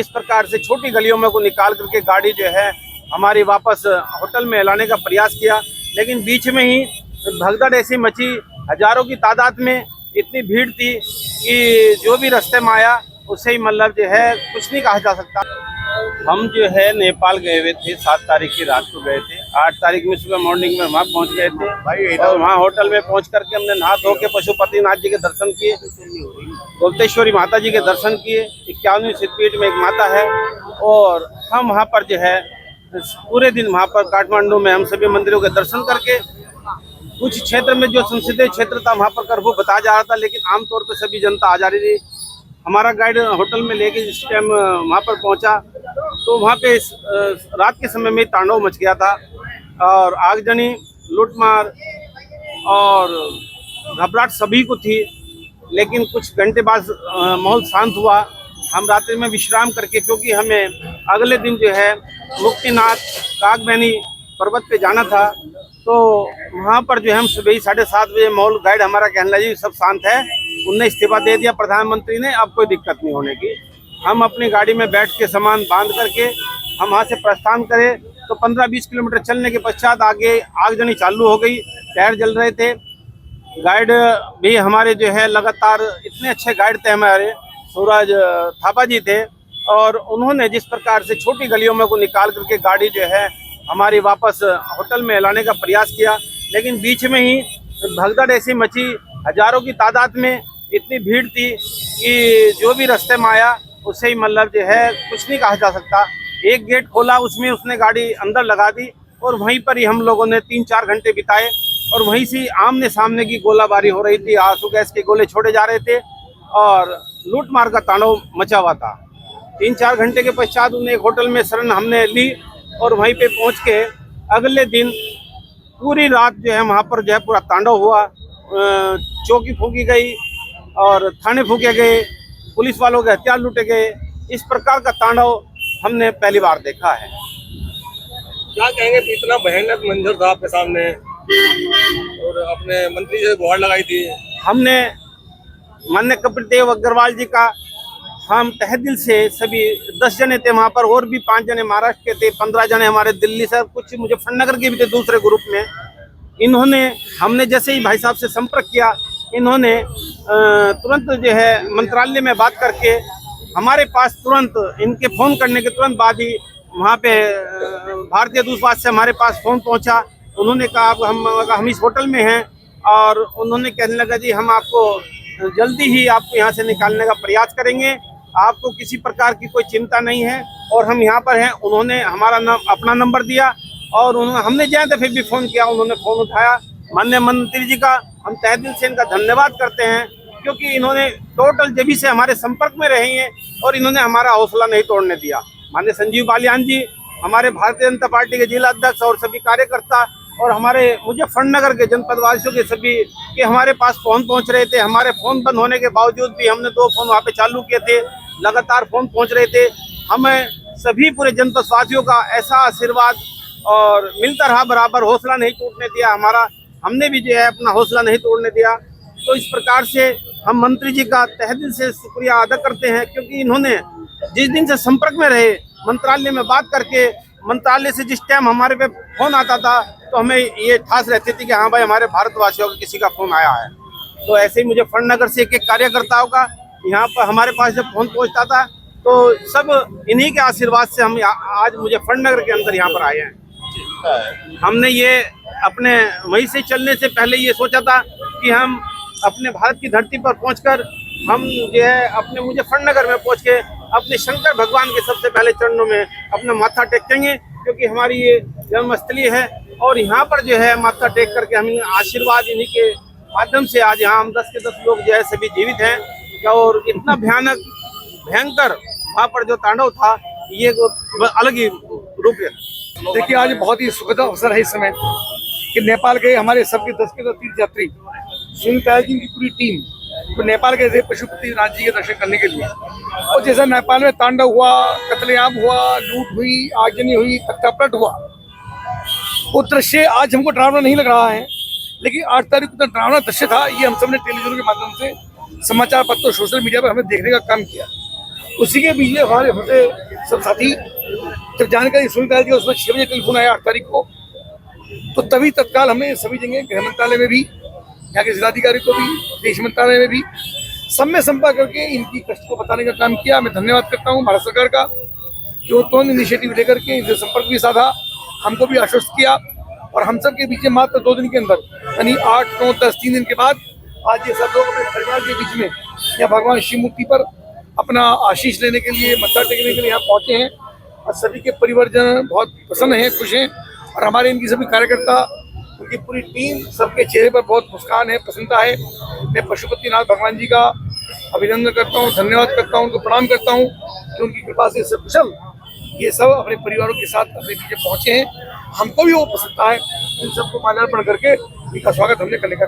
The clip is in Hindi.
इस प्रकार से छोटी गलियों में को निकाल करके गाड़ी जो है हमारी वापस होटल में लाने का प्रयास किया, लेकिन बीच में ही भगदड़ ऐसी मची, हजारों की तादाद में इतनी भीड़ थी कि जो भी रास्ते में आया उससे ही मतलब जो है कुछ नहीं कहा जा सकता। हम जो है नेपाल गए हुए थे, 7 तारीख की रात को गए थे। 8 तारीख में सुबह मॉर्निंग में वहाँ पहुँच गए थे और वहाँ होटल में पहुँच करके हमने नहा धो के पशुपतिनाथ जी के दर्शन किए, गोमतेश्वरी माता जी के दर्शन किए। 51वीं सिद्धपीठ में एक माता है और हम वहाँ पर जो है पूरे दिन वहाँ पर काठमांडू में हम सभी मंदिरों के दर्शन करके कुछ क्षेत्र में जो संसदीय क्षेत्र था वहाँ पर कर्फ्यू बताया जा रहा था, लेकिन आमतौर पर सभी जनता आ जा रही थी। हमारा गाइड होटल में लेके जिस टाइम वहाँ पर पहुँचा तो वहाँ पे रात के समय में तांडव मच गया था और आगजनी, लूटमार और घबराहट सभी को थी। लेकिन कुछ घंटे बाद माहौल शांत हुआ। हम रात्रि में विश्राम करके, क्योंकि हमें अगले दिन जो है मुक्तिनाथ कागबैनी पर्वत पे जाना था, तो वहाँ पर जो है हम सुबह ही 7:30 बजे माहौल गाइड हमारा कहने लगा जी सब शांत है, उनने इस्तीफा दे दिया प्रधानमंत्री ने, अब कोई दिक्कत नहीं होने की। हम अपनी गाड़ी में बैठ के सामान बांध करके हम वहाँ से प्रस्थान करें तो 15-20 किलोमीटर चलने के पश्चात आगे आगजनी चालू हो गई, टायर जल रहे थे। गाइड भी हमारे जो है लगातार इतने अच्छे गाइड थे हमारे, सूरज थापा जी थे, और उन्होंने जिस प्रकार से छोटी गलियों में को निकाल करके गाड़ी जो है हमारी वापस होटल में लाने का प्रयास किया, लेकिन बीच में ही भगदड़ ऐसी मची, हजारों की तादाद में इतनी भीड़ थी कि जो भी रास्ते में आया उससे ही मतलब जो है कुछ नहीं कहा जा सकता। एक गेट खोला, उसमें उसने गाड़ी अंदर लगा दी और वहीं पर ही हम लोगों ने 3-4 घंटे बिताए और वहीं से आमने सामने की गोलाबारी हो रही थी, आंसू गैस के गोले छोड़े जा रहे थे और लूटमार का तांडव मचा हुआ था। 3-4 घंटे के पश्चात उन्हें एक होटल में शरण हमने ली और वहीं पे पहुंच के अगले दिन पूरी रात जो है वहाँ पर जो है पूरा तांडव हुआ। चौकी फूकी गई और थाने फूके गए, पुलिस वालों के हथियार लूटे गए। इस प्रकार का तांडव हमने पहली बार देखा है। क्या कहेंगे, इतना भयानक मंजर था आपके सामने और अपने मंत्री से गुहार लगाई थी। हमने माननीय कपिल देव अग्रवाल जी का हम तहे दिल से सभी 10 जने थे वहाँ पर, और भी 5 जने महाराष्ट्र के थे, 15 जने हमारे दिल्ली से, कुछ मुजफ्फरनगर के भी थे दूसरे ग्रुप में। इन्होंने हमने जैसे ही भाई साहब से संपर्क किया, इन्होंने तुरंत जो है मंत्रालय में बात करके हमारे पास तुरंत इनके फ़ोन करने के तुरंत बाद ही वहाँ पे भारतीय दूतावास से हमारे पास फ़ोन पहुँचा। उन्होंने कहा अब हम इस होटल में हैं और उन्होंने कहने लगा जी हम आपको जल्दी ही आपको यहाँ से निकालने का प्रयास करेंगे, आपको किसी प्रकार की कोई चिंता नहीं है और हम यहाँ पर हैं। उन्होंने हमारा अपना नंबर दिया और हमने जहाँ दफे भी फ़ोन किया उन्होंने फ़ोन उठाया। माननीय मंत्री जी का हम तहे दिल से इनका धन्यवाद करते हैं, क्योंकि इन्होंने टोटल जब से हमारे संपर्क में रहे हैं और इन्होंने हमारा हौसला नहीं तोड़ने दिया। माननीय संजीव बालियान जी, हमारे भारतीय जनता पार्टी के जिला अध्यक्ष और सभी कार्यकर्ता और हमारे मुजफ्फरनगर के जनपद वासियों के सभी के हमारे पास फ़ोन पहुंच रहे थे। हमारे फ़ोन बंद होने के बावजूद भी हमने 2 फ़ोन वहाँ पे चालू किए थे, लगातार फ़ोन पहुंच रहे थे। हमें सभी पूरे जनपद वासियों का ऐसा आशीर्वाद और मिलता रहा, बराबर हौसला नहीं टूटने दिया हमारा, हमने भी जो है अपना हौसला नहीं तोड़ने दिया। तो इस प्रकार से हम मंत्री जी का तहे दिल से शुक्रिया अदा करते हैं, क्योंकि इन्होंने जिस दिन से संपर्क में रहे, मंत्रालय में बात करके, मंत्रालय से जिस टाइम हमारे पे फ़ोन आता था तो हमें ये ठास रहती थी कि हाँ भाई हमारे भारतवासियों का किसी का फ़ोन आया है। तो ऐसे ही मुजफ्फरनगर से एक कार्यकर्ताओं का यहाँ पर हमारे पास जब फ़ोन पहुँचता था तो सब इन्हीं के आशीर्वाद से हम आज मुजफ्फरनगर के अंदर यहाँ पर आए हैं। हमने ये अपने वहीं से चलने से पहले ये सोचा था कि हम अपने भारत की धरती पर पहुंचकर हम जो है अपने मुजफ्फरनगर में पहुंच के अपने शंकर भगवान के सबसे पहले चरणों में अपना माथा टेकेंगे, क्योंकि हमारी ये जन्मस्थली है और यहाँ पर जो है माथा टेक करके हम आशीर्वाद इन्हीं के माध्यम से आज यहाँ हम 10 के 10 लोग जो है सभी जीवित हैं। और इतना भयंकर वहाँ पर जो तांडव था ये अलग ही रूप है। देखिए आज बहुत ही सुखद अवसर है इस समय कि नेपाल गए हमारे सबके 10 के 10 तीर्थ यात्री सुनील ताया जी की पूरी टीम तो नेपाल गए थे पशुपतिनाथ जी के दर्शन करने के लिए। और जैसा नेपाल में तांडव हुआ, कत्लेआम हुआ, लूट हुई, आगजनी हुई, तख्तापलट हुआ, वो दृश्य आज हमको डरावना नहीं लग रहा है, लेकिन 8 तारीख को डरावना दृश्य था। ये हम सब ने टेलीविजन के माध्यम से, समाचार पत्रों, सोशल मीडिया पर हमने देखने का काम किया। उसी के बीच में हमारे होते सब साथी जब जानकारी सुनता है उसमें 6 बजे टेलीफोन आया 8 तारीख को, तो तभी तत्काल हमने सभी जगह गृह मंत्रालय में भी, यहाँ के जिलाधिकारी को भी, विदेश मंत्रालय में भी सब में संपर्क करके इनकी कष्ट को बताने का काम किया। मैं धन्यवाद करता हूँ भारत सरकार का जो तुरंत इनिशिएटिव लेकर के इनसे संपर्क भी साधा, हमको भी आश्वस्त किया, और हम सब के बीच में मात्र 2 दिन के अंदर यानी 8, 9, 10 3 दिन के बाद आज ये सब लोग अपने परिवार के बीच में यहाँ भगवान शिव मूर्ति पर अपना आशीष लेने के लिए, मत्था टेकने के लिए यहाँ पहुँचे हैं। और सभी के परिवारजन बहुत प्रसन्न हैं, खुश हैं, और हमारे इनकी सभी कार्यकर्ता, उनकी पूरी टीम, सबके चेहरे पर बहुत मुस्कान है, प्रसन्नता है। मैं पशुपतिनाथ भगवान जी का अभिनंदन करता हूँ, धन्यवाद करता हूँ, उनको प्रणाम करता हूँ कि उनकी कृपा से सकुशल ये सब अपने परिवारों के साथ अपने पीछे पहुँचे हैं। हमको भी वो पसंद है, इन सबको माल्यार्पण करके इनका स्वागत हमने करने का